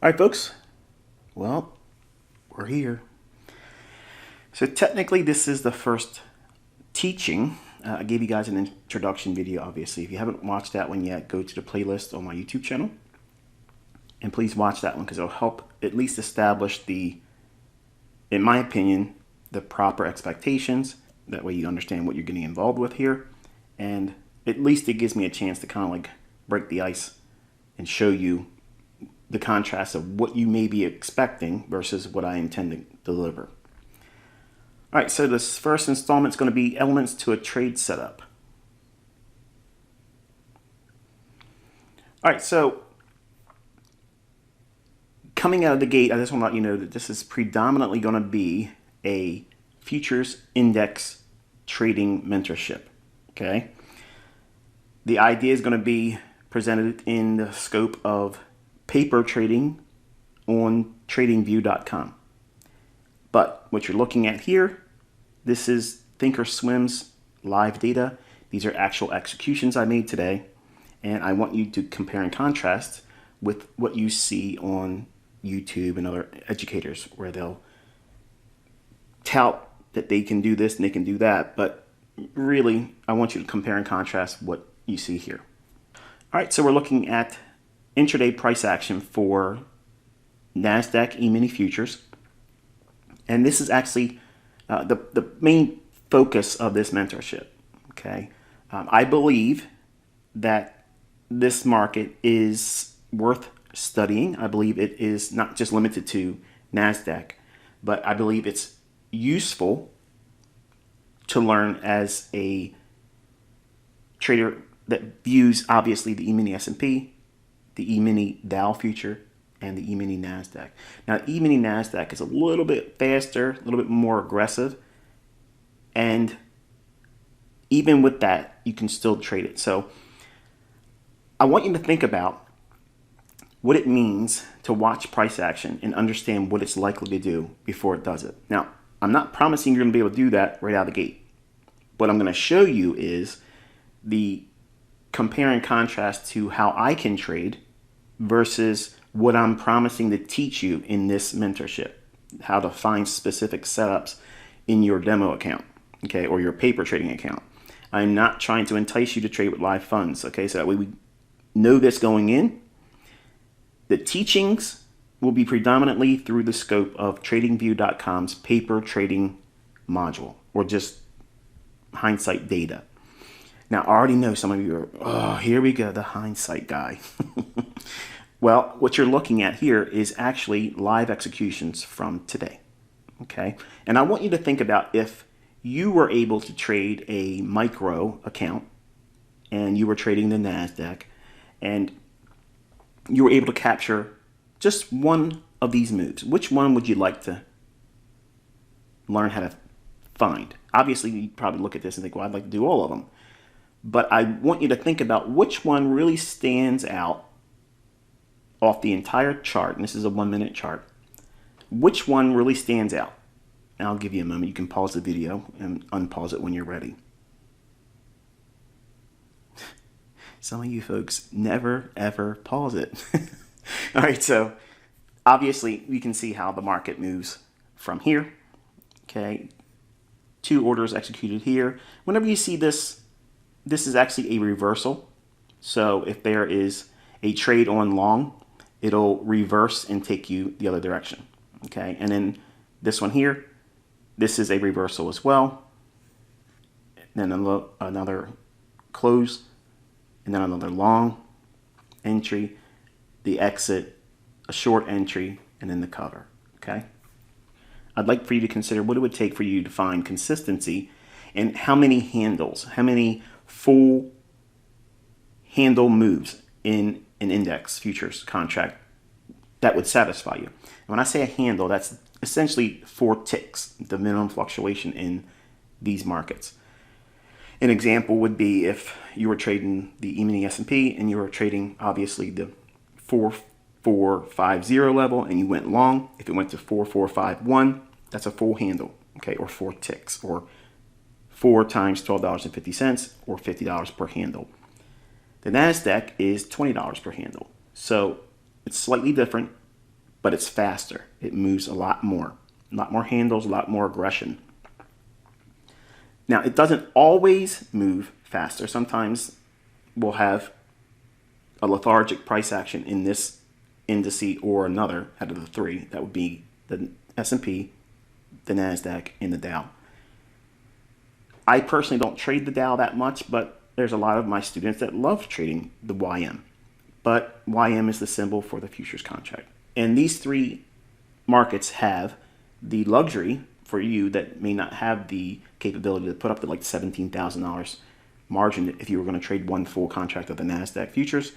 All right, folks. Well, we're here. So technically, this is the first teaching. I gave you guys an introduction video, obviously. If you haven't watched that one yet, go to the playlist on my YouTube channel. And please watch that one because it'll help at least establish the, in my opinion, the proper expectations. That way you understand what you're getting involved with here. And at least it gives me a chance to kind of like break the ice and show you the contrast of what you may be expecting versus what I intend to deliver. All right, so this first installment is going to be elements to a trade setup. All right, so coming out of the gate, I just want to let you know that this is predominantly going to be a futures index trading mentorship, okay? The idea is going to be presented in the scope of paper trading on tradingview.com. But what you're looking at here, this is Thinkorswim's live data. These are actual executions I made today. And I want you to compare and contrast with what you see on YouTube and other educators where they'll tout that they can do this and they can do that. But really, I want you to compare and contrast what you see here. All right, so we're looking at intraday price action for NASDAQ E-mini futures. And this is actually the main focus of this mentorship, okay? I believe that this market is worth studying. I believe it is not just limited to NASDAQ, but I believe it's useful to learn as a trader that views obviously the E-mini S&P, the E-mini Dow future, and the E-mini NASDAQ. Now, E-mini NASDAQ is a little bit faster, a little bit more aggressive, and even with that, you can still trade it. So I want you to think about what it means to watch price action and understand what it's likely to do before it does it. Now, I'm not promising you're going to be able to do that right out of the gate. What I'm going to show you is the compare and contrast to how I can trade versus what I'm promising to teach you in this mentorship, how to find specific setups in your demo account, okay, or your paper trading account. I'm not trying to entice you to trade with live funds, okay, so that way we know this going in. The teachings will be predominantly through the scope of TradingView.com's paper trading module, or just hindsight data. Now, I already know some of you are, oh, here we go, the hindsight guy. Well, what you're looking at here is actually live executions from today, okay? And I want you to think about if you were able to trade a micro account and you were trading the NASDAQ and you were able to capture just one of these moves. Which one would you like to learn how to find? Obviously, you probably look at this and think, well, I'd like to do all of them. But I want you to think about which one really stands out off the entire chart, and this is a 1-minute chart. Which one really stands out? And I'll give you a moment. You can pause the video and unpause it when you're ready. Some of you folks never, ever pause it. All right, so obviously we can see how the market moves from here. Okay, 2 orders executed here. Whenever you see this, this is actually a reversal. So if there is a trade on long, it'll reverse and take you the other direction. Okay, and then this one here, this is a reversal as well. Then another close, and then another long entry, the exit, a short entry, and then the cover. Okay, I'd like for you to consider what it would take for you to find consistency and how many handles, how many full handle moves in an index futures contract that would satisfy you. And when I say a handle, that's essentially 4 ticks, the minimum fluctuation in these markets. An example would be if you were trading the E-mini S&P and you were trading obviously the 4450 level and you went long. If it went to 4451, that's a full handle, okay, or 4 ticks, or 4 times $12.50 or $50 per handle. The NASDAQ is $20 per handle. So it's slightly different. but it's faster. It moves a lot more handles, a lot more aggression. Now, it doesn't always move faster. Sometimes we'll have a lethargic price action in this indice or another out of the three. That would be the S&P, the NASDAQ, and the Dow. I personally don't trade the Dow that much, but there's a lot of my students that love trading the YM. But YM is the symbol for the futures contract. And these three markets have the luxury for you that may not have the capability to put up to like $17,000 margin if you were going to trade one full contract of the NASDAQ futures.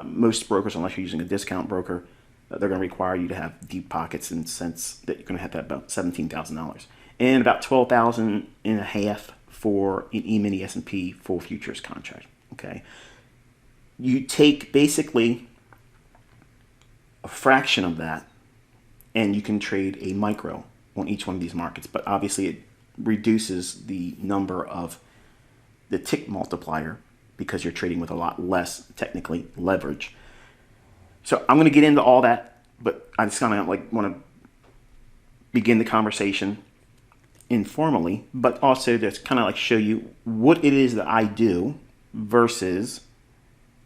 Most brokers, unless you're using a discount broker, they're going to require you to have deep pockets in the sense that you're going to have about $17,000 and about $12,500 for an E-mini S&P full futures contract. Okay, you take basically a fraction of that, and you can trade a micro on each one of these markets. But obviously, it reduces the number of the tick multiplier because you're trading with a lot less technically leverage. So I'm going to get into all that, but I just kind of want to begin the conversation informally, but also just kind of show you what it is that I do versus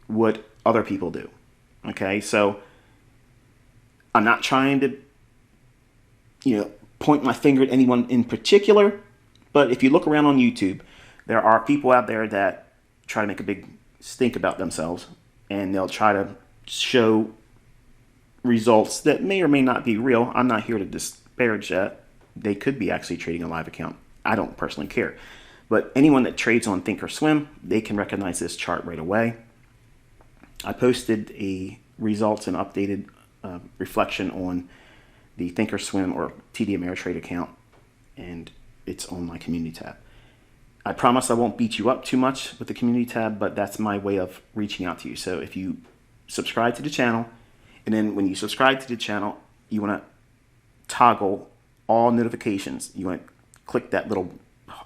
what other people do. Okay, so I'm not trying to, point my finger at anyone in particular, but if you look around on YouTube, there are people out there that try to make a big stink about themselves, and they'll try to show results that may or may not be real. I'm not here to disparage that. They could be actually trading a live account. I don't personally care. But anyone that trades on Thinkorswim, they can recognize this chart right away. I posted a results and updated reflection on the Thinkorswim or TD Ameritrade account, and it's on my community tab. I promise I won't beat you up too much with the community tab, but that's my way of reaching out to you. So if you subscribe to the channel, and then when you subscribe to the channel, you want to toggle all notifications. You want to click that little,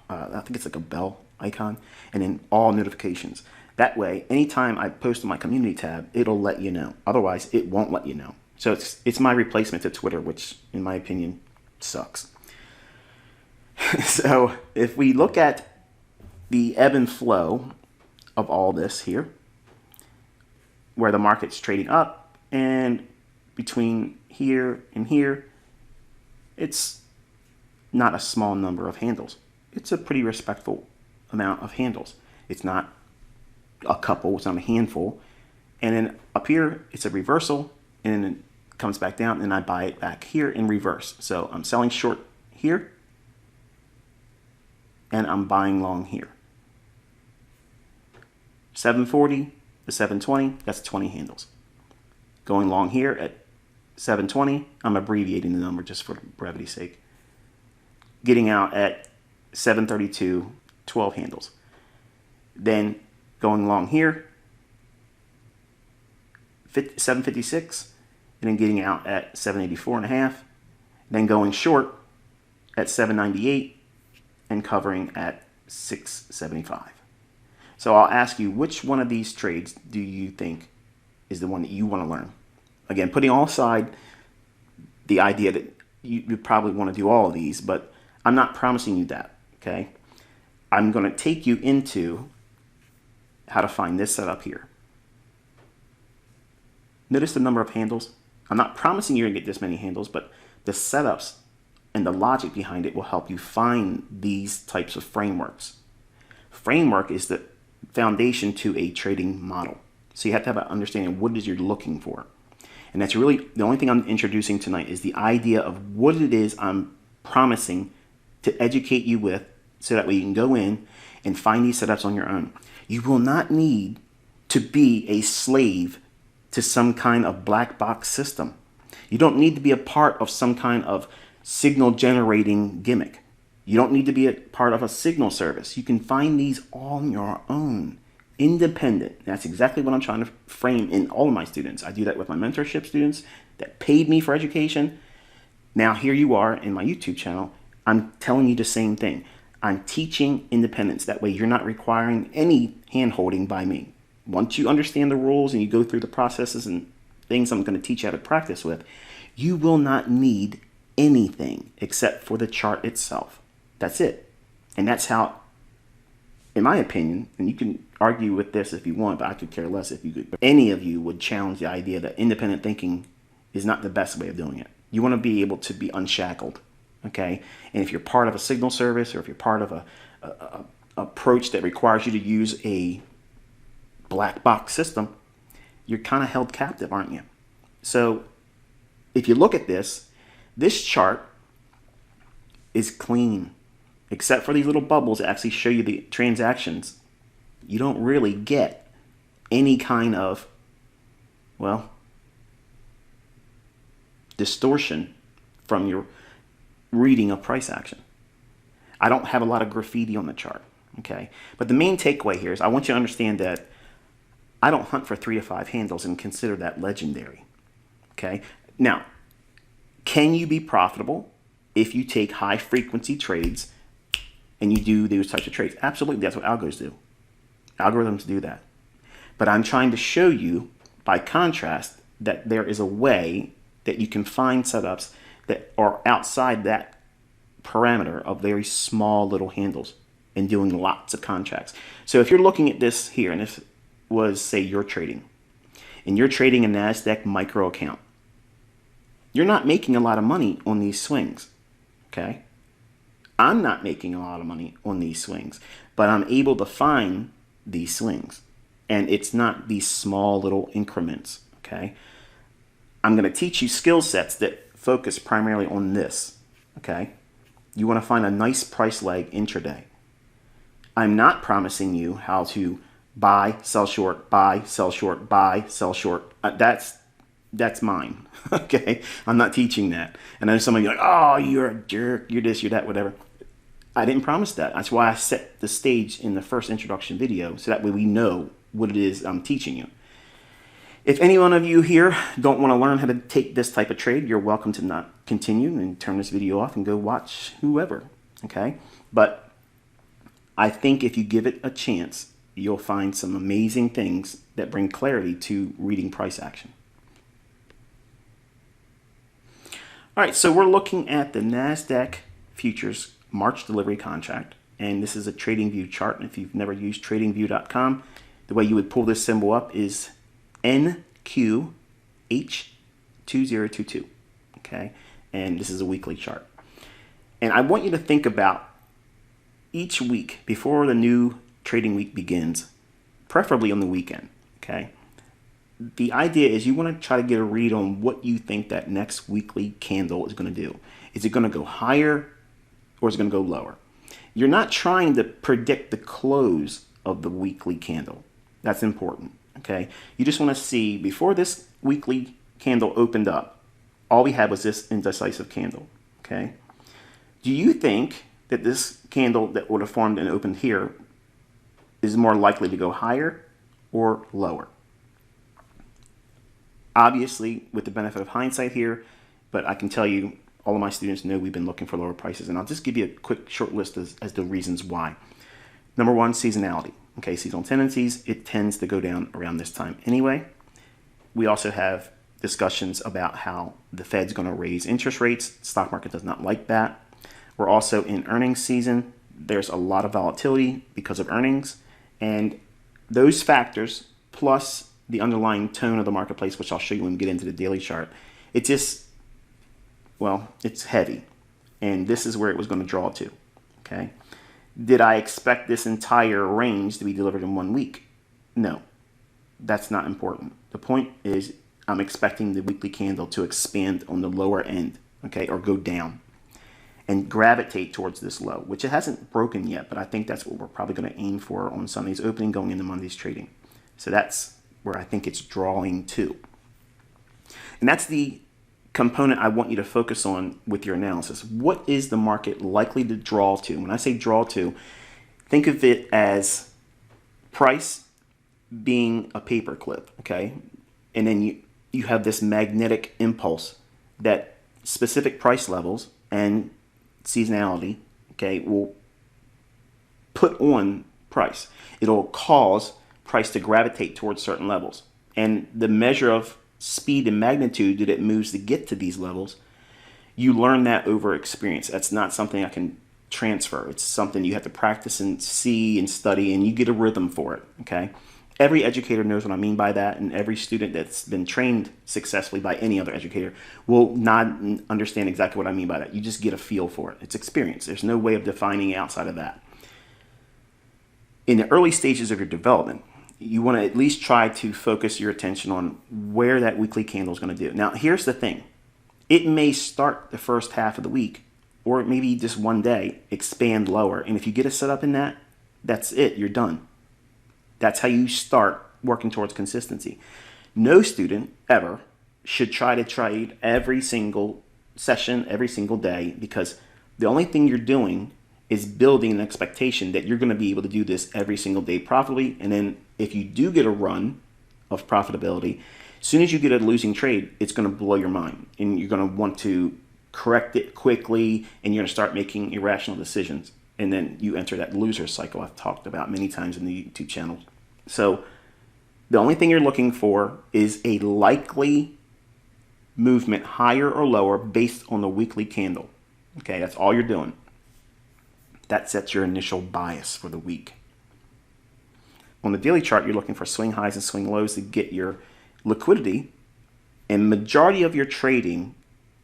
I think it's like a bell icon, and then all notifications. That way, anytime I post on my community tab, it'll let you know. Otherwise, it won't let you know. So it's my replacement to Twitter, which in my opinion sucks. So if we look at the ebb and flow of all this here, where the market's trading up, and between here and here, it's not a small number of handles. It's a pretty respectful amount of handles. It's not a couple, it's not a handful. And then up here, it's a reversal, and then it comes back down, and I buy it back here in reverse. So I'm selling short here, and I'm buying long here. 740 to 720, that's 20 handles. Going long here at 720, I'm abbreviating the number just for brevity's sake. Getting out at 732, 12 handles. Then going long here, 756, and then getting out at 784.5. Then going short at 798 and covering at 675. So I'll ask you, which one of these trades do you think is the one that you want to learn? Again, putting all aside the idea that you probably want to do all of these, but I'm not promising you that, okay? I'm going to take you into how to find this setup here. Notice the number of handles. I'm not promising you're going to get this many handles, but the setups and the logic behind it will help you find these types of frameworks. Framework is the foundation to a trading model. So you have to have an understanding of what it is you're looking for. And that's really the only thing I'm introducing tonight is the idea of what it is I'm promising to educate you with, so that way you can go in and find these setups on your own. You will not need to be a slave to some kind of black box system. You don't need to be a part of some kind of signal generating gimmick. You don't need to be a part of a signal service. You can find these on your own, independent. That's exactly what I'm trying to frame in all of my students. I do that with my mentorship students that paid me for education. Now here you are in my YouTube channel. I'm telling you the same thing. I'm teaching independence. That way you're not requiring any hand-holding by me. Once you understand the rules and you go through the processes and things I'm going to teach you how to practice with, You will not need anything except for the chart itself. That's it. And that's how, in my opinion, and you can argue with this if you want, but I could care less if you could. Any of you would challenge the idea that independent thinking is not the best way of doing it. You want to be able to be unshackled, okay? And if you're part of a signal service, or if you're part of a approach that requires you to use a black box system, you're kind of held captive, aren't you? So if you look at this chart is clean, except for these little bubbles that actually show you the transactions. You don't really get any kind of, well, distortion from your reading of price action. I don't have a lot of graffiti on the chart, okay? But the main takeaway here is I want you to understand that I don't hunt for 3 to 5 handles and consider that legendary, okay? Now, can you be profitable if you take high frequency trades and you do those types of trades? Absolutely, that's what algos do. Algorithms do that. But I'm trying to show you, by contrast, that there is a way that you can find setups that are outside that parameter of very small little handles and doing lots of contracts. So if you're looking at this here, and this was, say, you're trading, and you're trading a NASDAQ micro account, you're not making a lot of money on these swings, okay? I'm not making a lot of money on these swings, but I'm able to find these swings, and it's not these small little increments, okay? I'm going to teach you skill sets that focus primarily on this, okay? You want to find a nice price leg intraday. I'm not promising you how to buy, sell short, buy, sell short, buy, sell short. That's mine, okay? I'm not teaching that. And then some of you are like, oh, you're a jerk, you're this, you're that, whatever. I didn't promise that. That's why I set the stage in the first introduction video, so that way we know what it is I'm teaching you. If any one of you here don't want to learn how to take this type of trade, you're welcome to not continue and turn this video off and go watch whoever, okay? But I think if you give it a chance, you'll find some amazing things that bring clarity to reading price action. All right, so we're looking at the NASDAQ futures March delivery contract, and this is a TradingView chart. And if you've never used TradingView.com, the way you would pull this symbol up is NQH2022, okay? And this is a weekly chart. And I want you to think about each week before the new trading week begins, preferably on the weekend, okay? The idea is you want to try to get a read on what you think that next weekly candle is going to do. Is it going to go higher or is it going to go lower? You're not trying to predict the close of the weekly candle. That's important, okay? You just want to see, before this weekly candle opened up, all we had was this indecisive candle, okay? Do you think that this candle that would have formed and opened here is more likely to go higher or lower? Obviously, with the benefit of hindsight here, but I can tell you, all of my students know we've been looking for lower prices, and I'll just give you a quick short list as the reasons why. Number one, seasonality. Okay, seasonal tendencies, it tends to go down around this time anyway. We also have discussions about how the Fed's going to raise interest rates. Stock market does not like that. We're also in earnings season. There's a lot of volatility because of earnings, and those factors plus the underlying tone of the marketplace, which I'll show you when we get into the daily chart, it just, well, it's heavy, and this is where it was going to draw to, okay? Did I expect this entire range to be delivered in 1 week? No, that's not important. The point is I'm expecting the weekly candle to expand on the lower end, okay, or go down and gravitate towards this low, which it hasn't broken yet, but I think that's what we're probably going to aim for on Sunday's opening going into Monday's trading. So that's where I think it's drawing to. And that's the component I want you to focus on with your analysis. What is the market likely to draw to? When I say draw to, think of it as price being a paper clip, okay? And then you have this magnetic impulse that specific price levels and seasonality, okay, will put on price. It'll cause price to gravitate towards certain levels. And the measure of speed and magnitude that it moves to get to these levels, you learn that over experience. That's not something I can transfer. It's something you have to practice and see and study, and you get a rhythm for it, okay? Every educator knows what I mean by that, and every student that's been trained successfully by any other educator will not understand exactly what I mean by that. You just get a feel for it. It's experience. There's no way of defining it outside of that. In the early stages of your development, you want to at least try to focus your attention on where that weekly candle is going to do. Now, here's the thing. It may start the first half of the week, or maybe just one day, expand lower. And if you get it set up in that, that's it. You're done. That's how you start working towards consistency. No student ever should try to trade every single session, every single day, because the only thing you're doing is building an expectation that you're going to be able to do this every single day profitably. And then if you do get a run of profitability, as soon as you get a losing trade, it's going to blow your mind, and you're going to want to correct it quickly, and you're going to start making irrational decisions. And then you enter that loser cycle I've talked about many times in the YouTube channel. So the only thing you're looking for is a likely movement higher or lower based on the weekly candle. Okay, that's all you're doing. That sets your initial bias for the week. On the daily chart, you're looking for swing highs and swing lows to get your liquidity, and majority of your trading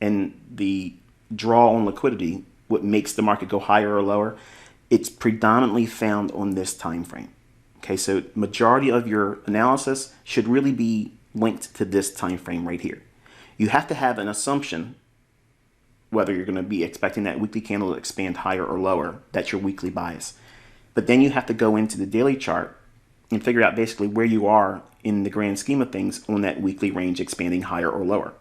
and the draw on liquidity, what makes the market go higher or lower, it's predominantly found on this time frame. Okay, so majority of your analysis should really be linked to this time frame right here. You have to have an assumption whether you're going to be expecting that weekly candle to expand higher or lower. That's your weekly bias. But then you have to go into the daily chart and figure out basically where you are in the grand scheme of things on that weekly range expanding higher or lower.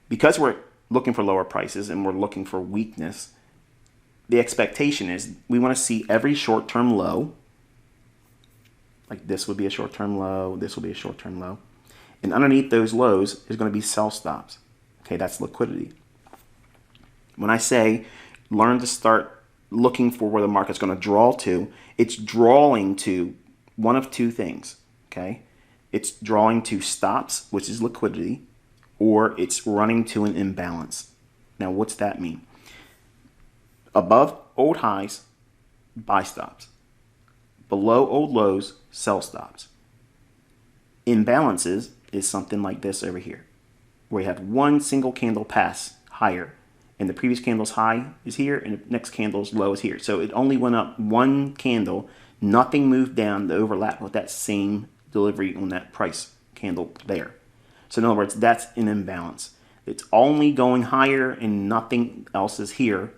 Because we're looking for lower prices and we're looking for weakness, the expectation is we want to see every short-term low, like this would be a short-term low, this will be a short-term low, and underneath those lows is going to be sell stops. Okay, that's liquidity. When I say learn to start looking for where the market's going to draw to, it's drawing to one of two things, okay? It's drawing to stops, which is liquidity, or it's running to an imbalance. Now, what's that mean? Above old highs, buy stops. Below old lows, sell stops. Imbalances is something like this over here, where you have one single candle pass higher, and the previous candle's high is here, and the next candle's low is here. So it only went up one candle, nothing moved down to overlap with that same delivery on that price candle there. So in other words, that's an imbalance. It's only going higher and nothing else is here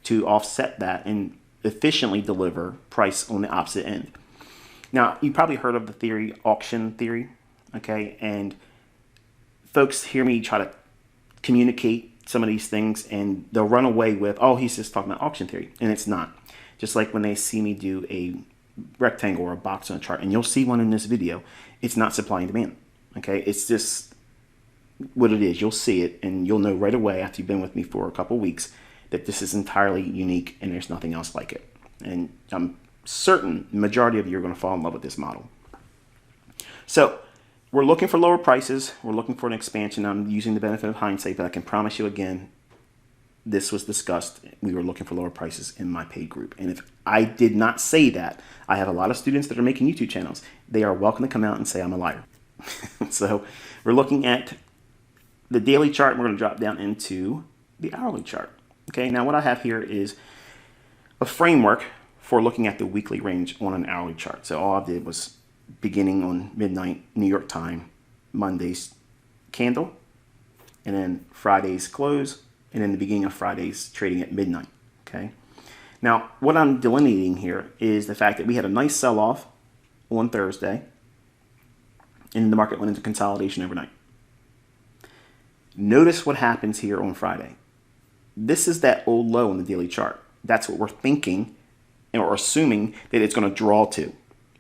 to offset that and efficiently deliver price on the opposite end. Now, you probably heard of the theory, auction theory, okay? And folks hear me try to communicate some of these things and they'll run away with, oh, he's just talking about auction theory. And it's not. Just like when they see me do a rectangle or a box on a chart, and you'll see one in this video, it's not supply and demand, okay? It's just what it is. You'll see it and you'll know right away after you've been with me for a couple weeks that this is entirely unique and there's nothing else like it. And I'm certain the majority of you are going to fall in love with this model. So we're looking for lower prices. We're looking for an expansion. I'm using the benefit of hindsight, but I can promise you again, this was discussed. We were looking for lower prices in my paid group. And if I did not say that, I have a lot of students that are making YouTube channels. They are welcome to come out and say I'm a liar. So we're looking at the daily chart, and we're going to drop down into the hourly chart. Okay, now what I have here is a framework for looking at the weekly range on an hourly chart. So all I did was beginning on midnight New York time, Monday's candle, and then Friday's close, and then the beginning of Friday's trading at midnight. Okay. Now, what I'm delineating here is the fact that we had a nice sell-off on Thursday, and the market went into consolidation overnight. Notice what happens here on Friday. This is that old low in the daily chart. That's what we're thinking or assuming that it's going to draw to,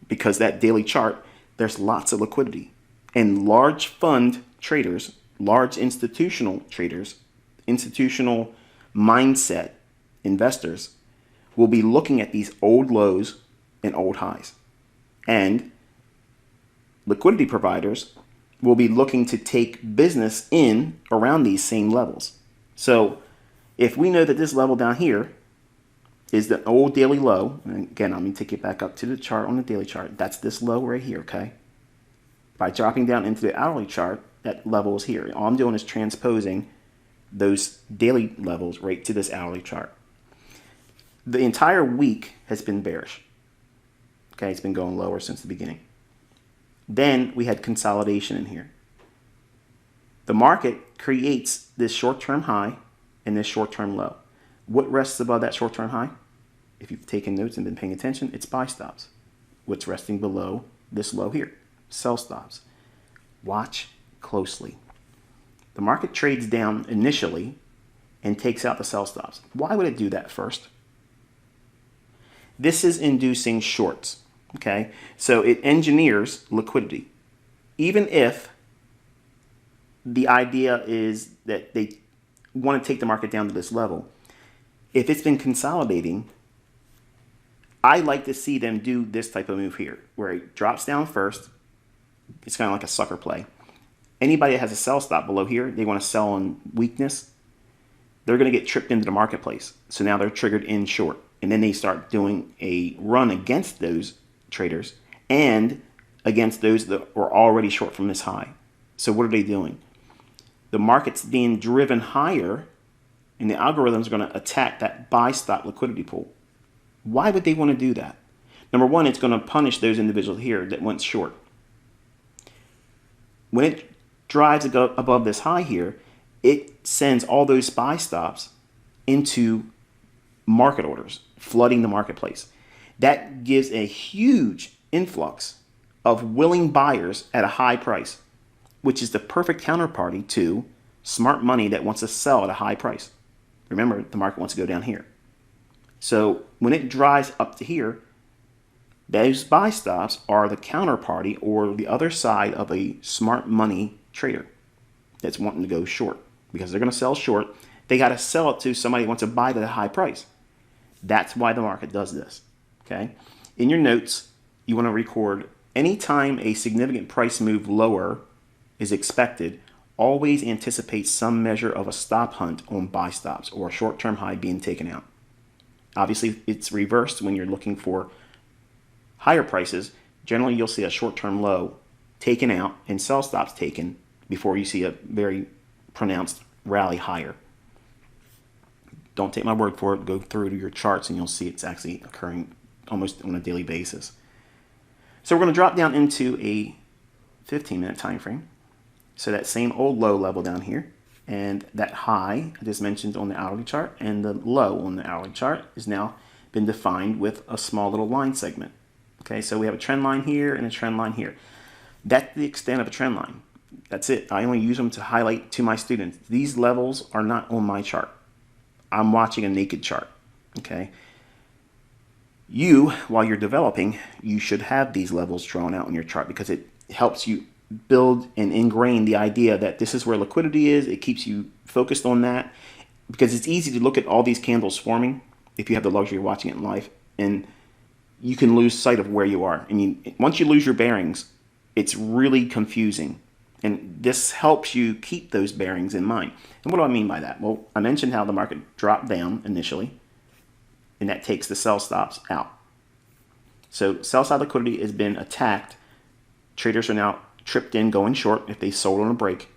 because that daily chart, there's lots of liquidity. And large fund traders, large institutional traders, institutional mindset investors will be looking at these old lows and old highs. And liquidity providers will be looking to take business in around these same levels. So if we know that this level down here is the old daily low, and again, I'm going to take it back up to the chart on the daily chart. That's this low right here, okay? By dropping down into the hourly chart, that level is here. All I'm doing is transposing those daily levels right to this hourly chart. The entire week has been bearish. Okay, it's been going lower since the beginning. Then we had consolidation in here. The market creates this short-term high and this short-term low. What rests above that short-term high? If you've taken notes and been paying attention, it's buy stops. What's resting below this low here? Sell stops. Watch closely. The market trades down initially and takes out the sell stops. Why would it do that first? This is inducing shorts. Okay, so it engineers liquidity. Even if the idea is that they want to take the market down to this level, if it's been consolidating, I like to see them do this type of move here, where it drops down first. It's kind of like a sucker play. Anybody that has a sell stop below here, they want to sell on weakness, they're going to get tripped into the marketplace. So now they're triggered in short. And then they start doing a run against those traders and against those that were already short from this high. So what are they doing? The market's being driven higher, and the algorithm's going to attack that buy stop liquidity pool. Why would they want to do that? Number one, it's going to punish those individuals here that went short. When it drives above this high here, it sends all those buy stops into market orders, flooding the marketplace. That gives a huge influx of willing buyers at a high price, which is the perfect counterparty to smart money that wants to sell at a high price. Remember, the market wants to go down here. So when it drives up to here, those buy stops are the counterparty or the other side of a smart money trader that's wanting to go short, because they're going to sell short. They got to sell it to somebody who wants to buy it at a high price. That's why the market does this. Okay. In your notes, you want to record anytime a significant price move lower is expected, always anticipate some measure of a stop hunt on buy stops or a short-term high being taken out. Obviously, it's reversed when you're looking for higher prices. Generally, you'll see a short-term low taken out and sell stops taken before you see a very pronounced rally higher. Don't take my word for it. Go through to your charts and you'll see it's actually occurring almost on a daily basis. So we're going to drop down into a 15-minute time frame. So that same old low level down here, and that high I just mentioned on the hourly chart and the low on the hourly chart is now been defined with a small little line segment. Okay, so we have a trend line here and a trend line here. That's the extent of a trend line. That's it. I only use them to highlight to my students. These levels are not on my chart. I'm watching a naked chart. Okay. You, while you're developing, you should have these levels drawn out on your chart because it helps you build and ingrain the idea that this is where liquidity is. It keeps you focused on that because it's easy to look at all these candles forming if you have the luxury of watching it in live, and you can lose sight of where you are. I mean, once you lose your bearings, it's really confusing. And this helps you keep those bearings in mind. And what do I mean by that? Well, I mentioned how the market dropped down initially, and that takes the sell stops out. So sell side liquidity has been attacked. Traders are now tripped in going short if they sold on a break,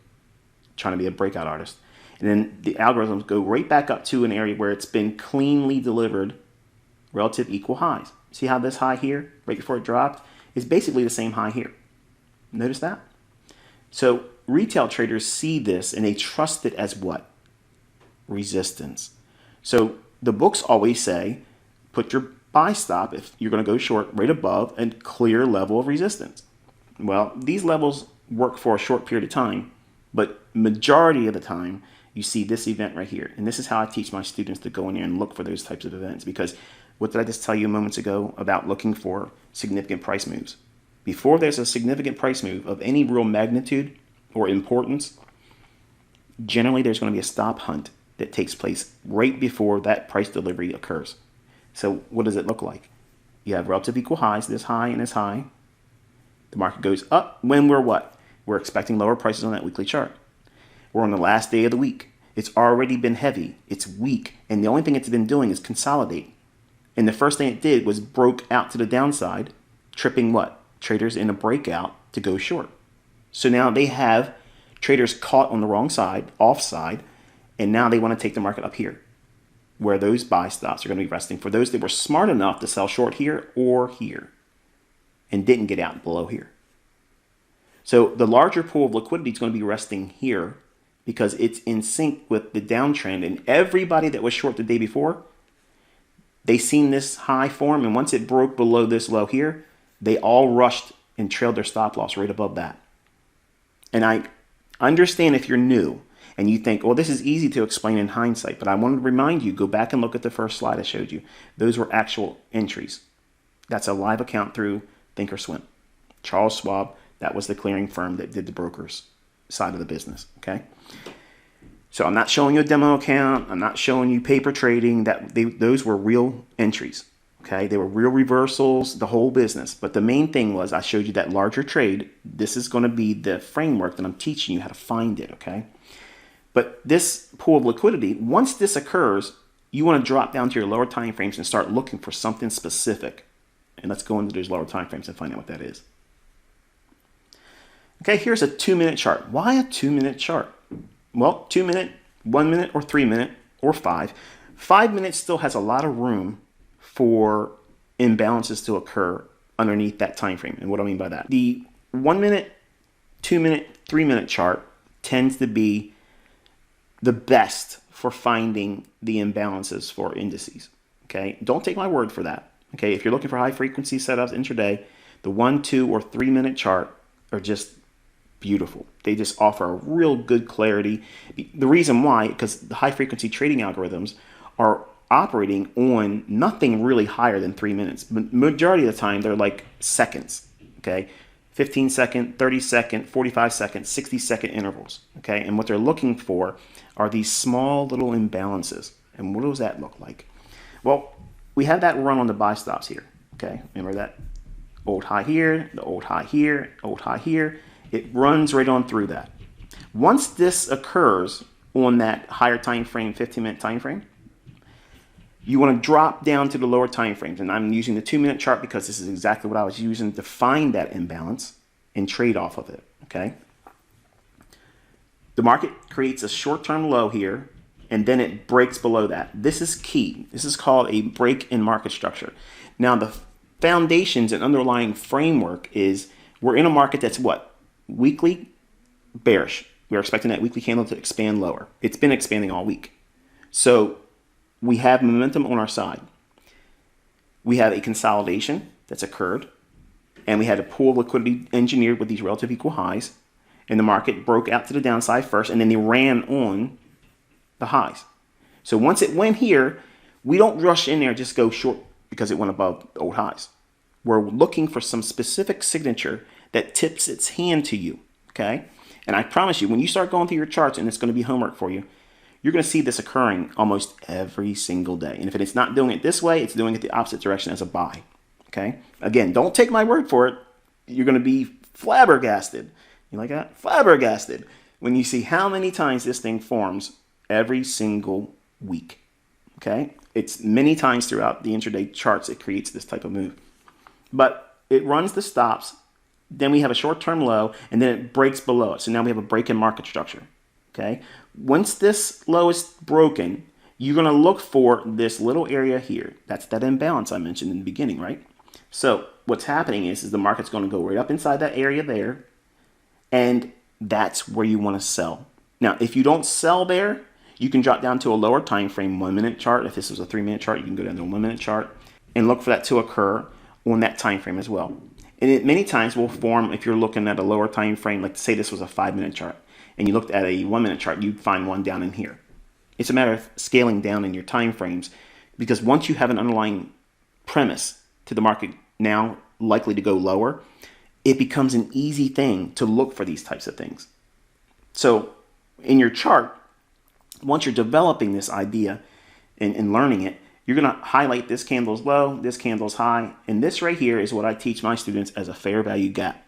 trying to be a breakout artist. And then the algorithms go right back up to an area where it's been cleanly delivered relative equal highs. See how this high here, right before it dropped, is basically the same high here. Notice that? So retail traders see this and they trust it as what? Resistance. So the books always say, put your buy stop, if you're going to go short, right above a clear level of resistance. Well, these levels work for a short period of time, but majority of the time you see this event right here. And this is how I teach my students to go in there and look for those types of events, because what did I just tell you moments ago about looking for significant price moves? Before there's a significant price move of any real magnitude or importance, generally there's going to be a stop hunt that takes place right before that price delivery occurs. So what does it look like? You have relative equal highs, this high and this high. The market goes up when we're what? We're expecting lower prices on that weekly chart. We're on the last day of the week. It's already been heavy. It's weak. And the only thing it's been doing is consolidate. And the first thing it did was broke out to the downside, tripping what? Traders in a breakout to go short. So now they have traders caught on the wrong side, offside, and now they want to take the market up here, where those buy stops are going to be resting for those that were smart enough to sell short here or here and didn't get out below here. So the larger pool of liquidity is going to be resting here because it's in sync with the downtrend, and everybody that was short the day before, they seen this high form, and once it broke below this low here, they all rushed and trailed their stop loss right above that. And I understand if you're new and you think, well, this is easy to explain in hindsight, but I want to remind you, go back and look at the first slide I showed you. Those were actual entries. That's a live account through Thinkorswim. Charles Schwab, that was the clearing firm that did the broker's side of the business, okay? So I'm not showing you a demo account. I'm not showing you paper trading. Those were real entries, okay? They were real reversals, the whole business. But the main thing was I showed you that larger trade. This is going to be the framework that I'm teaching you how to find it, okay? But this pool of liquidity, once this occurs, you want to drop down to your lower time frames and start looking for something specific. And let's go into those lower time frames and find out what that is. Okay, here's a 2-minute chart. Why a 2-minute chart? Well, 2 minute, 1 minute, or 3 minute, or 5. 5 minutes still has a lot of room for imbalances to occur underneath that time frame. And what do I mean by that? The 1 minute, 2 minute, 3 minute chart tends to be the best for finding the imbalances for indices. Okay, don't take my word for that. Okay, if you're looking for high frequency setups intraday, the 1, 2, or 3 minute chart are just beautiful. They just offer a real good clarity. The reason why, because the high frequency trading algorithms are operating on nothing really higher than 3 minutes. Majority of the time, they're like seconds, okay? 15 second, 30 second, 45 second, 60 second intervals, okay? And what they're looking for are these small little imbalances. And what does that look like? Well, we have that run on the buy stops here, okay? Remember that old high here, the old high here, old high here. It runs right on through that. Once this occurs on that higher time frame, 15-minute time frame, you want to drop down to the lower time frames. And I'm using the 2-minute chart because this is exactly what I was using to find that imbalance and trade off of it, okay? The market creates a short-term low here, and then it breaks below that. This is key. This is called a break in market structure. Now, the foundations and underlying framework is we're in a market that's what? Weekly bearish. We're expecting that weekly candle to expand lower. It's been expanding all week. So we have momentum on our side. We have a consolidation that's occurred, and we had a pool of liquidity engineered with these relative equal highs, and the market broke out to the downside first, and then they ran on the highs. So once it went here, we don't rush in there, just go short because it went above the old highs. We're looking for some specific signature that tips its hand to you, okay? And I promise you, when you start going through your charts, and it's going to be homework for you, you're going to see this occurring almost every single day. And if it's not doing it this way, it's doing it the opposite direction as a buy, okay? Again, don't take my word for it. You're going to be flabbergasted. You like that? Flabbergasted when you see how many times this thing forms every single week, okay? It's many times throughout the intraday charts it creates this type of move. But it runs the stops. Then we have a short-term low, and then it breaks below it. So now we have a break in market structure, okay? Once this low is broken, you're going to look for this little area here. That's that imbalance I mentioned in the beginning, right? So what's happening is the market's going to go right up inside that area there, and that's where you want to sell. Now, if you don't sell there, you can drop down to a lower time frame 1-minute chart. If this was a 3-minute chart, you can go down to a 1-minute chart and look for that to occur on that time frame as well. And it many times will form if you're looking at a lower time frame, like say this was a 5-minute chart, and you looked at a 1-minute chart, you'd find one down in here. It's a matter of scaling down in your time frames, because once you have an underlying premise to the market now likely to go lower, it becomes an easy thing to look for these types of things. So in your chart, once you're developing this idea and learning it, you're going to highlight this candle's low, this candle's high, and this right here is what I teach my students as a fair value gap.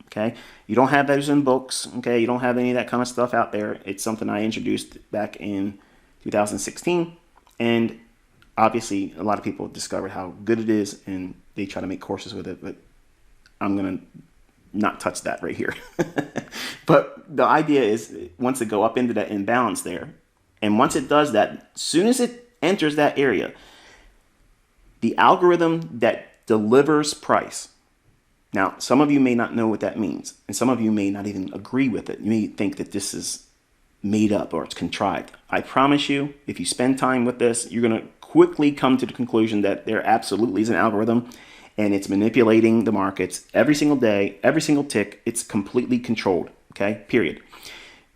Okay, you don't have those in books. Okay, you don't have any of that kind of stuff out there. It's something I introduced back in 2016, and obviously a lot of people discovered how good it is, and they try to make courses with it. But I'm gonna not touch that right here. But the idea is, once it go up into that imbalance there, and once it does that, as soon as it enters that area, the algorithm that delivers price. Now, some of you may not know what that means, and some of you may not even agree with it. You may think that this is made up or it's contrived. I promise you, if you spend time with this, you're going to quickly come to the conclusion that there absolutely is an algorithm, and it's manipulating the markets every single day, every single tick. It's completely controlled, okay, period.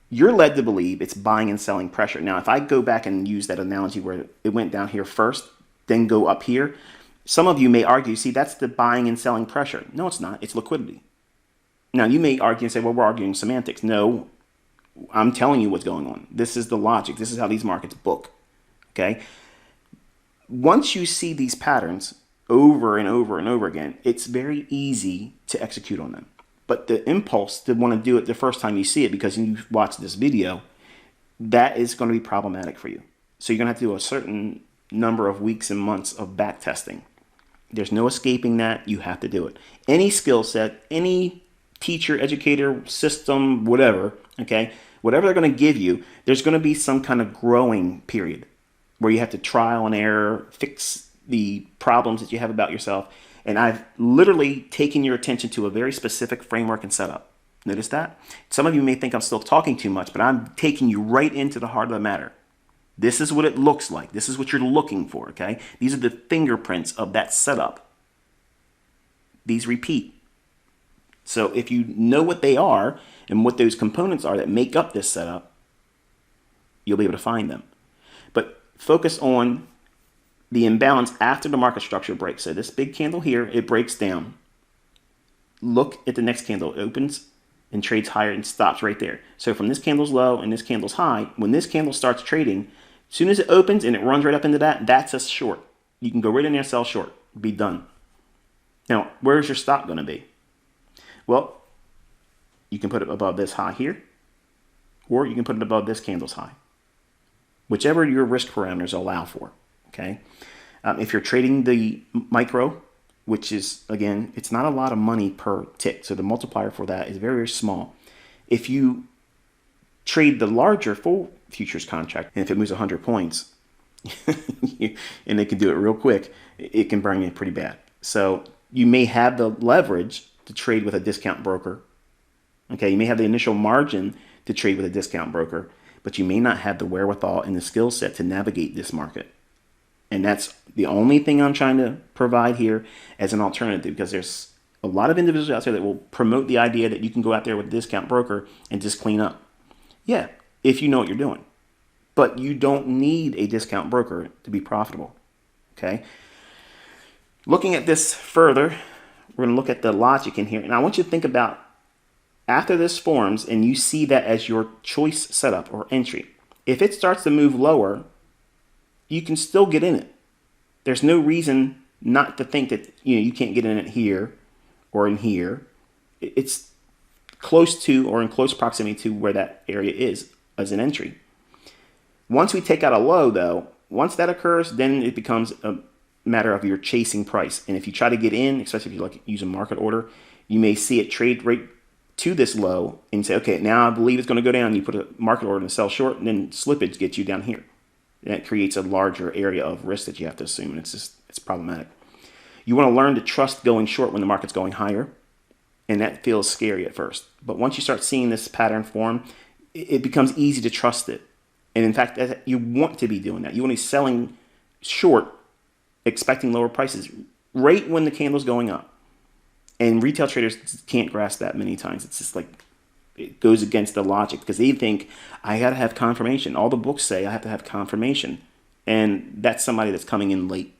You're led to believe it's buying and selling pressure. Now, if I go back and use that analogy where it went down here first, then go up here, some of you may argue, see, that's the buying and selling pressure. No, it's not. It's liquidity. Now, you may argue and say, well, we're arguing semantics. No, I'm telling you what's going on. This is the logic. This is how these markets book, okay? Once you see these patterns over and over and over again, it's very easy to execute on them. But the impulse to want to do it the first time you see it because you've watched this video, that is going to be problematic for you. So you're going to have to do a certain number of weeks and months of back testing. There's no escaping that. You have to do it. Any skill set, any teacher, educator, system, whatever, okay, whatever they're going to give you, there's going to be some kind of growing period where you have to trial and error, fix the problems that you have about yourself. And I've literally taken your attention to a very specific framework and setup. Notice that? Some of you may think I'm still talking too much, but I'm taking you right into the heart of the matter. This is what it looks like. This is what you're looking for, okay? These are the fingerprints of that setup. These repeat. So if you know what they are and what those components are that make up this setup, you'll be able to find them. But focus on the imbalance after the market structure breaks. So this big candle here, it breaks down. Look at the next candle. It opens and trades higher and stops right there. So from this candle's low and this candle's high, when this candle starts trading, as soon as it opens and it runs right up into that, that's a short. You can go right in there, sell short, be done. Now, where's your stop going to be? Well, you can put it above this high here, or you can put it above this candle's high, whichever your risk parameters allow for, okay? If you're trading the micro, which is, again, it's not a lot of money per tick, so the multiplier for that is very, very small. If you trade the larger full futures contract, and if it moves 100 points, and they can do it real quick, it can burn you pretty bad. So you may have the leverage to trade with a discount broker. Okay, you may have the initial margin to trade with a discount broker, but you may not have the wherewithal and the skill set to navigate this market. And that's the only thing I'm trying to provide here as an alternative, because there's a lot of individuals out there that will promote the idea that you can go out there with a discount broker and just clean up. Yeah, if you know what you're doing. But you don't need a discount broker to be profitable. Okay? Looking at this further, we're going to look at the logic in here. And I want you to think about after this forms and you see that as your choice setup or entry. If it starts to move lower, you can still get in it. There's no reason not to think that you can't get in it here or in here. It's close to or in close proximity to where that area is as an entry. Once we take out a low, though, once that occurs, then it becomes a matter of your chasing price. And if you try to get in, especially if you like use a market order, you may see it trade right to this low and say, okay, now I believe it's going to go down. You put a market order and sell short, and then slippage gets you down here. And that creates a larger area of risk that you have to assume, and it's problematic. You want to learn to trust going short when the market's going higher, and that feels scary at first. But once you start seeing this pattern form, it becomes easy to trust it. And in fact, you want to be doing that. You want to be selling short, expecting lower prices right when the candle's going up. And retail traders can't grasp that many times. It's just like it goes against the logic because they think I got to have confirmation. All the books say I have to have confirmation. And that's somebody that's coming in late.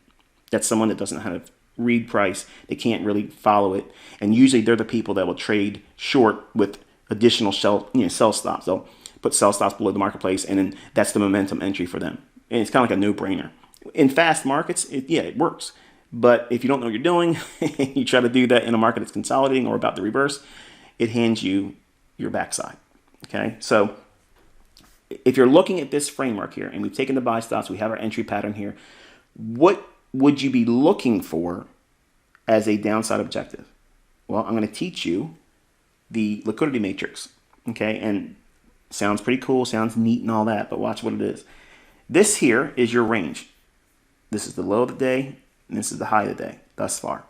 That's someone that doesn't know how to read price. They can't really follow it. And usually they're the people that will trade short with additional sell stops. They'll put sell stops below the marketplace, and then that's the momentum entry for them. And it's kind of like a no-brainer. In fast markets, it works. But if you don't know what you're doing, you try to do that in a market that's consolidating or about to reverse, it hands you your backside. Okay, so if you're looking at this framework here, and we've taken the buy stops, we have our entry pattern here, what would you be looking for as a downside objective? Well, I'm going to teach you the liquidity matrix. Okay, and sounds pretty cool, sounds neat and all that, but watch what it is. This here is your range. This is the low of the day, and this is the high of the day thus far.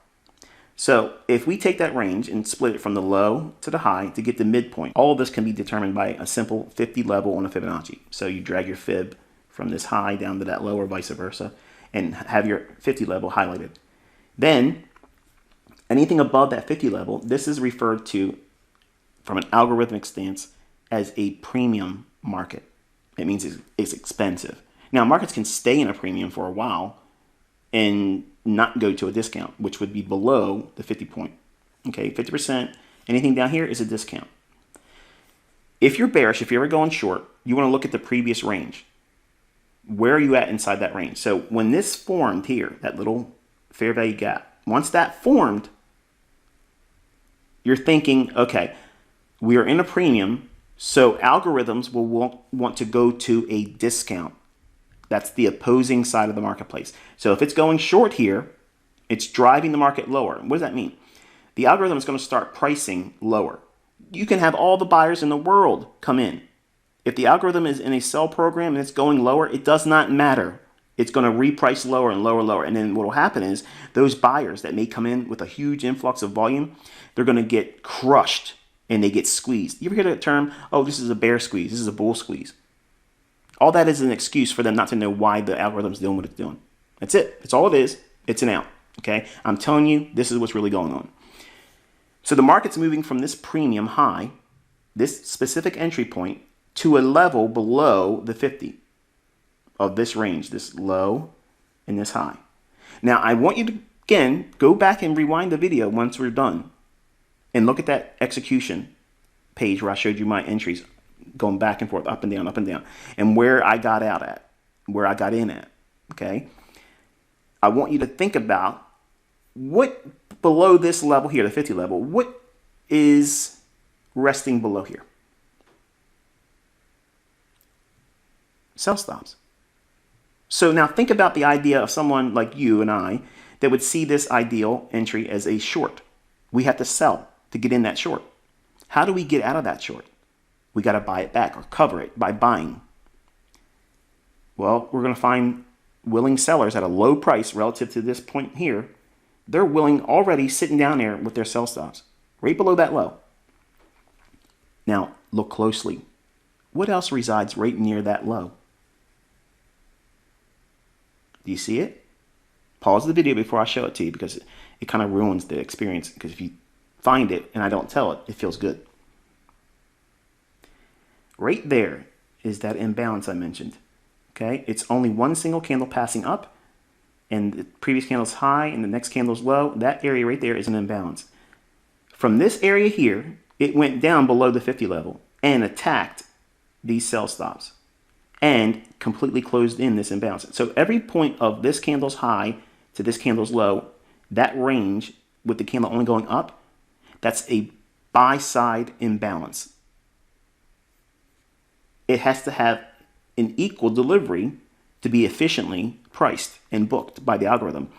So if we take that range and split it from the low to the high to get the midpoint, all of this can be determined by a simple 50 level on a Fibonacci. So you drag your fib from this high down to that low or vice versa and have your 50 level highlighted. Then anything above that 50 level, this is referred to from an algorithmic stance as a premium market. It means it's expensive. Now markets can stay in a premium for a while and not go to a discount, which would be below the 50 point. Okay, 50%, anything down here is a discount. If you're bearish, if you're ever going short, you want to look at the previous range. Where are you at inside that range? So when this formed here, that little fair value gap, once that formed, you're thinking, okay, we are in a premium, so algorithms will want to go to a discount. That's the opposing side of the marketplace. So if it's going short here, it's driving the market lower. What does that mean? The algorithm is going to start pricing lower. You can have all the buyers in the world come in. If the algorithm is in a sell program and it's going lower, it does not matter. It's going to reprice lower and lower and lower. And then what will happen is those buyers that may come in with a huge influx of volume, they're going to get crushed and they get squeezed. You ever hear that term, oh, this is a bear squeeze, this is a bull squeeze? All that is an excuse for them not to know why the algorithm's doing what it's doing. That's it. That's all it is. It's an out. Okay? I'm telling you, this is what's really going on. So the market's moving from this premium high, this specific entry point, to a level below the 50 of this range, this low and this high. Now, I want you to, again, go back and rewind the video once we're done and look at that execution page where I showed you my entries going back and forth, up and down, and where I got out at, where I got in at, okay? I want you to think about what below this level here, the 50 level, what is resting below here? Sell stops. So now think about the idea of someone like you and I that would see this ideal entry as a short. We have to sell to get in that short. How do we get out of that short? We got to buy it back or cover it by buying. Well, we're going to find willing sellers at a low price relative to this point here. They're willing already sitting down there with their sell stops right below that low. Now, look closely. What else resides right near that low? Do you see it? Pause the video before I show it to you because it kind of ruins the experience. Because if you find it and I don't tell it, it feels good. Right there is that imbalance I mentioned. Okay, it's only one single candle passing up, and the previous candle's high and the next candle's low. That area right there is an imbalance. From this area here, it went down below the 50 level and attacked these sell stops and completely closed in this imbalance. So every point of this candle's high to this candle's low, that range with the candle only going up, that's a buy side imbalance. It has to have an equal delivery to be efficiently priced and booked by the algorithm.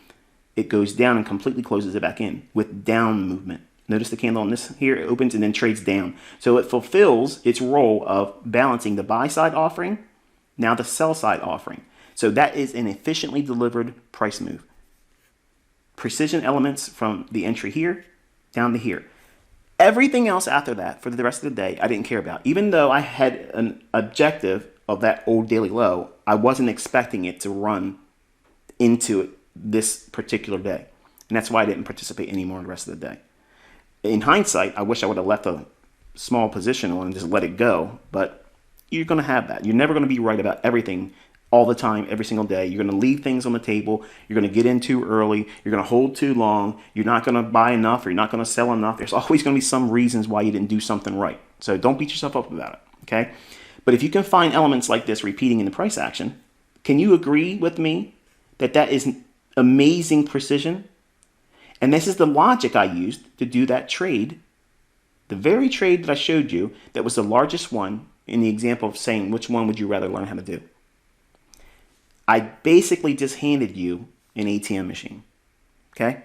It goes down and completely closes it back in with down movement. Notice the candle on this here, it opens and then trades down. So it fulfills its role of balancing the buy side offering, now the sell side offering. So that is an efficiently delivered price move. Precision elements from the entry here down to here. Everything else after that for the rest of the day, I didn't care about. Even though I had an objective of that old daily low, I wasn't expecting it to run into this particular day. And that's why I didn't participate anymore the rest of the day. In hindsight, I wish I would have left a small position on and just let it go. But you're going to have that. You're never going to be right about everything all the time, every single day. You're going to leave things on the table. You're going to get in too early. You're going to hold too long. You're not going to buy enough or you're not going to sell enough. There's always going to be some reasons why you didn't do something right. So don't beat yourself up about it, okay? But if you can find elements like this repeating in the price action, can you agree with me that that is amazing precision? And this is the logic I used to do that trade The very trade that I showed you that was the largest one in the example of saying which one would you rather learn how to do. I basically just handed you an ATM machine. Okay?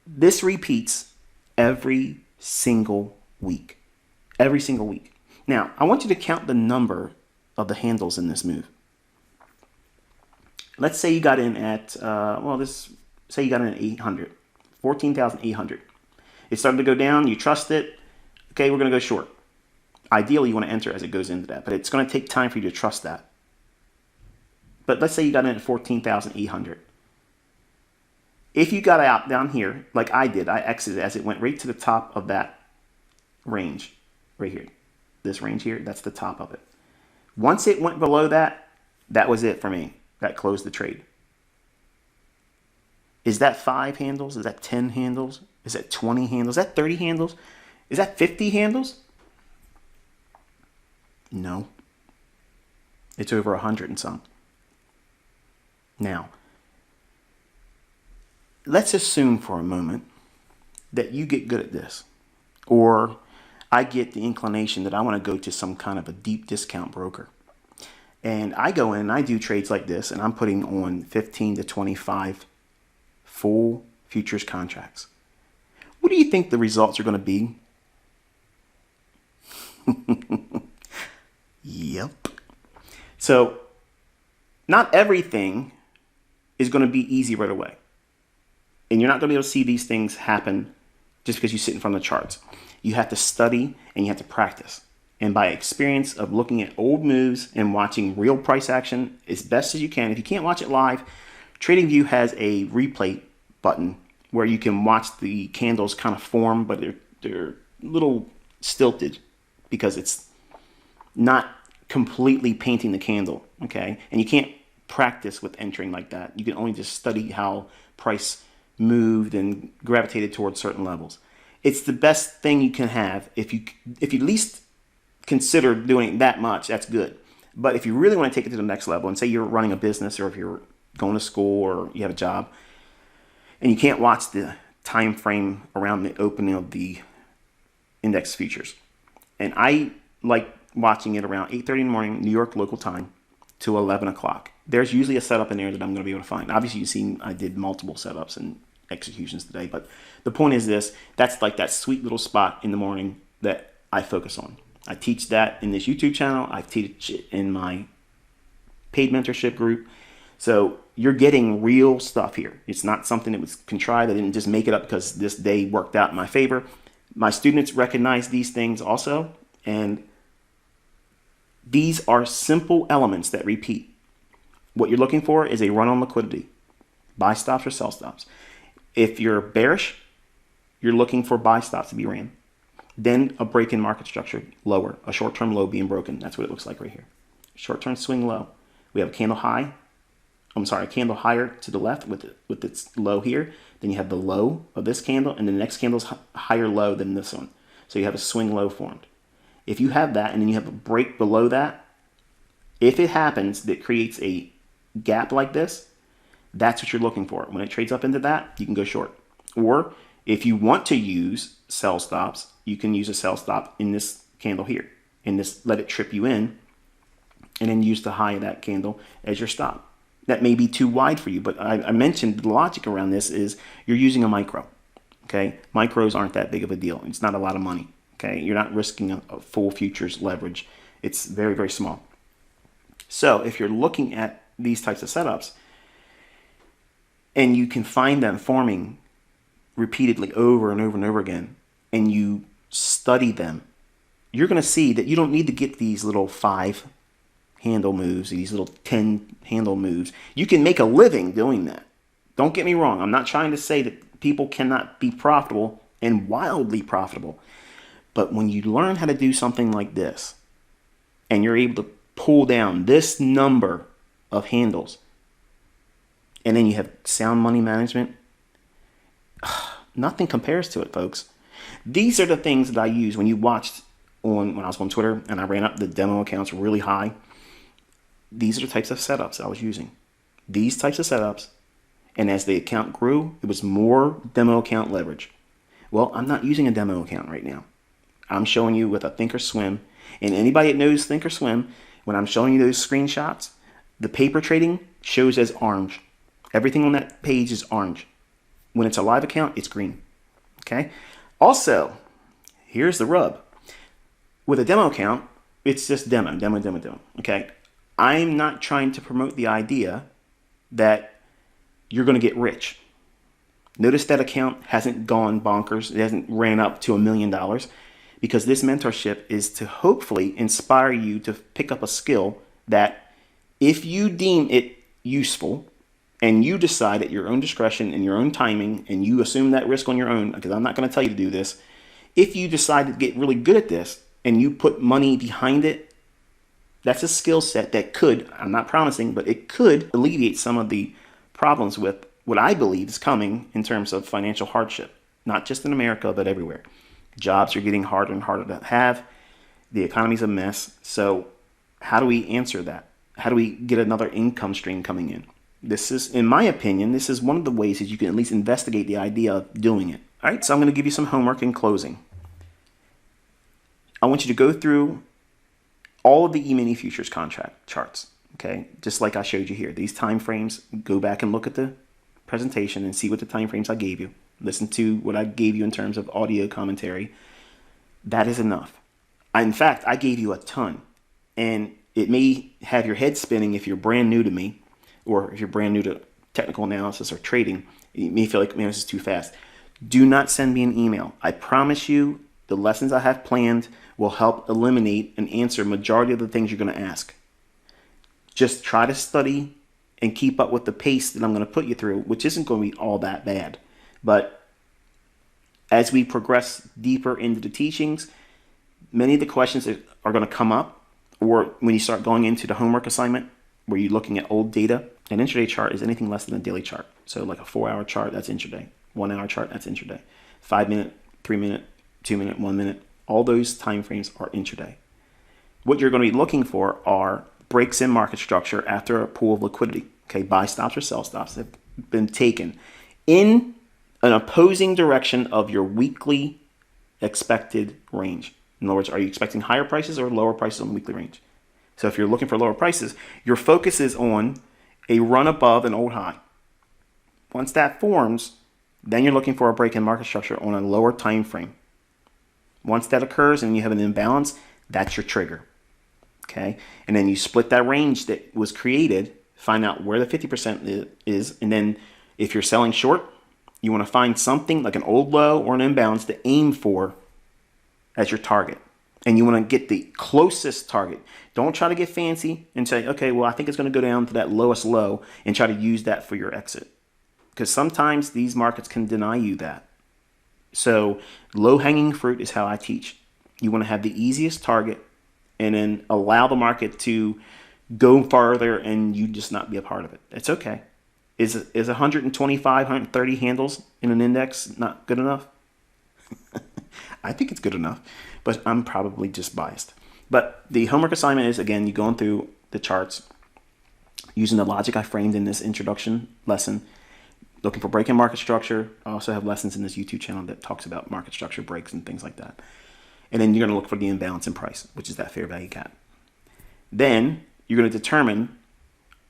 This repeats every single week. Every single week. Now, I want you to count the number of the handles in this move. Let's say you got in at, say you got in at 800, 14,800. It started to go down, you trust it. Okay, we're going to go short. Ideally, you want to enter as it goes into that, but it's going to take time for you to trust that. But let's say you got in at 14,800. If you got out down here, like I did, I exited as it went right to the top of that range, right here. This range here, that's the top of it. Once it went below that, that was it for me. That closed the trade. Is that 5 handles? Is that 10 handles? Is that 20 handles? Is that 30 handles? Is that 50 handles? No. It's over 100 and some. Now, let's assume for a moment that you get good at this, or I get the inclination that I want to go to some kind of a deep discount broker. And I go in and I do trades like this, and I'm putting on 15 to 25 full futures contracts. What do you think the results are going to be? Yep. So, not everything is going to be easy right away. And you're not going to be able to see these things happen just because you sit in front of the charts. You have to study and you have to practice. And by experience of looking at old moves and watching real price action as best as you can. If you can't watch it live, TradingView has a replay button where you can watch the candles kind of form, but they're a little stilted because it's not completely painting the candle, okay? And you can't practice with entering like that. You can only just study how price moved and gravitated towards certain levels. It's the best thing you can have. If you at least consider doing that much, that's good. But if you really want to take it to the next level and say you're running a business, or if you're going to school, or you have a job, and you can't watch the time frame around the opening of the index futures. And I like watching it around 8:30 in the morning, New York local time, to 11 o'clock. There's usually a setup in there that I'm going to be able to find. Obviously, you've seen I did multiple setups and executions today, but the point is this: that's like that sweet little spot in the morning that I focus on. I teach that in this YouTube channel. I teach it in my paid mentorship group. So you're getting real stuff here. It's not something that was contrived. I didn't just make it up because this day worked out in my favor. My students recognize these things also, and these are simple elements that repeat. What you're looking for is a run on liquidity, buy stops or sell stops. If you're bearish, you're looking for buy stops to be ran. Then a break in market structure, lower, a short-term low being broken. That's what it looks like right here. Short-term swing low. We have a candle high. A candle higher to the left with its low here. Then you have the low of this candle, and the next candle's higher low than this one. So you have a swing low formed. If you have that, and then you have a break below that, if it happens that creates a gap like this, that's what you're looking for. When it trades up into that, you can go short. Or if you want to use sell stops, you can use a sell stop in this candle here, and this let it trip you in, and then use the high of that candle as your stop. That may be too wide for you, but I mentioned the logic around this is you're using a micro. Okay, micros aren't that big of a deal. It's not a lot of money. Okay, you're not risking a full futures leverage. It's very, very small. So if you're looking at these types of setups, and you can find them forming repeatedly over and over and over again, and you study them, you're going to see that you don't need to get these little 5 handle moves, these little 10 handle moves. You can make a living doing that. Don't get me wrong. I'm not trying to say that people cannot be profitable and wildly profitable. But when you learn how to do something like this, and you're able to pull down this number of handles, and then you have sound money management, nothing compares to it, folks. These are the things that I use when you watched when I was on Twitter and I ran up the demo accounts really high. These are the types of setups I was using. These types of setups, and as the account grew, it was more demo account leverage. Well, I'm not using a demo account right now. I'm showing you with a Thinkorswim. And anybody that knows Thinkorswim, when I'm showing you those screenshots, the paper trading shows as orange. Everything on that page is orange. When it's a live account, it's green. Okay? Also, here's the rub. With a demo account, it's just demo. Okay? I'm not trying to promote the idea that you're going to get rich. Notice that account hasn't gone bonkers. It hasn't ran up to $1 million, because this mentorship is to hopefully inspire you to pick up a skill that, if you deem it useful and you decide at your own discretion and your own timing, and you assume that risk on your own, because I'm not going to tell you to do this, if you decide to get really good at this and you put money behind it, that's a skill set that could, I'm not promising, but it could alleviate some of the problems with what I believe is coming in terms of financial hardship, not just in America, but everywhere. Jobs are getting harder and harder to have. The economy's a mess. So how do we answer that? How do we get another income stream coming in? This is, in my opinion, this is one of the ways that you can at least investigate the idea of doing it. All right, so I'm going to give you some homework in closing. I want you to go through all of the E-mini futures contract charts, okay? Just like I showed you here. These time frames, go back and look at the presentation and see what the time frames I gave you. Listen to what I gave you in terms of audio commentary. That is enough. In fact, I gave you a ton. And it may have your head spinning if you're brand new to me, or if you're brand new to technical analysis or trading. You may feel like, man, this is too fast. Do not send me an email. I promise you the lessons I have planned will help eliminate and answer majority of the things you're going to ask. Just try to study and keep up with the pace that I'm going to put you through, which isn't going to be all that bad. But as we progress deeper into the teachings, many of the questions that are going to come up, or when you start going into the homework assignment, where you're looking at old data, an intraday chart is anything less than a daily chart. So like a 4-hour chart, that's intraday. 1 hour chart, that's intraday. 5 minute, 3 minute, 2 minute, 1 minute, all those time frames are intraday. What you're going to be looking for are breaks in market structure after a pool of liquidity. Okay, buy stops or sell stops have been taken in an opposing direction of your weekly expected range. In other words, are you expecting higher prices or lower prices on the weekly range? So if you're looking for lower prices, your focus is on a run above an old high. Once that forms, then you're looking for a break in market structure on a lower time frame. Once that occurs and you have an imbalance, that's your trigger. Okay? And then you split that range that was created, find out where the 50% is, and then if you're selling short, you want to find something like an old low or an imbalance to aim for as your target. And you want to get the closest target. Don't try to get fancy and say, okay, well, I think it's going to go down to that lowest low, and try to use that for your exit. Because sometimes these markets can deny you that. So low-hanging fruit is how I teach. You want to have the easiest target and then allow the market to go farther and you just not be a part of it. It's okay. Is 125, 130 handles in an index not good enough? I think it's good enough, but I'm probably just biased. But the homework assignment is, again, you going through the charts using the logic I framed in this introduction lesson, looking for break in market structure. I also have lessons in this YouTube channel that talks about market structure breaks and things like that. And then you're going to look for the imbalance in price, which is that fair value gap. Then you're going to determine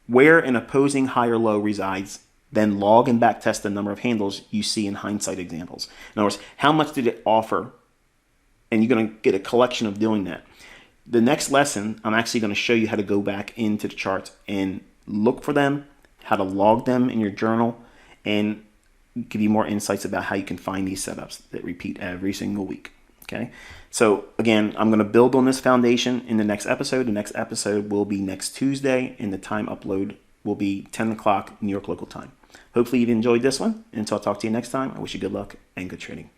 where an opposing high or low resides, then log and backtest the number of handles you see in hindsight examples. In other words, how much did it offer? And you're going to get a collection of doing that. The next lesson, I'm actually going to show you how to go back into the charts and look for them, how to log them in your journal, and give you more insights about how you can find these setups that repeat every single week. Okay, so again, I'm going to build on this foundation in the next episode. The next episode will be next Tuesday, and the time upload will be 10 o'clock New York local time. Hopefully you've enjoyed this one. Until I talk to you next time, I wish you good luck and good trading.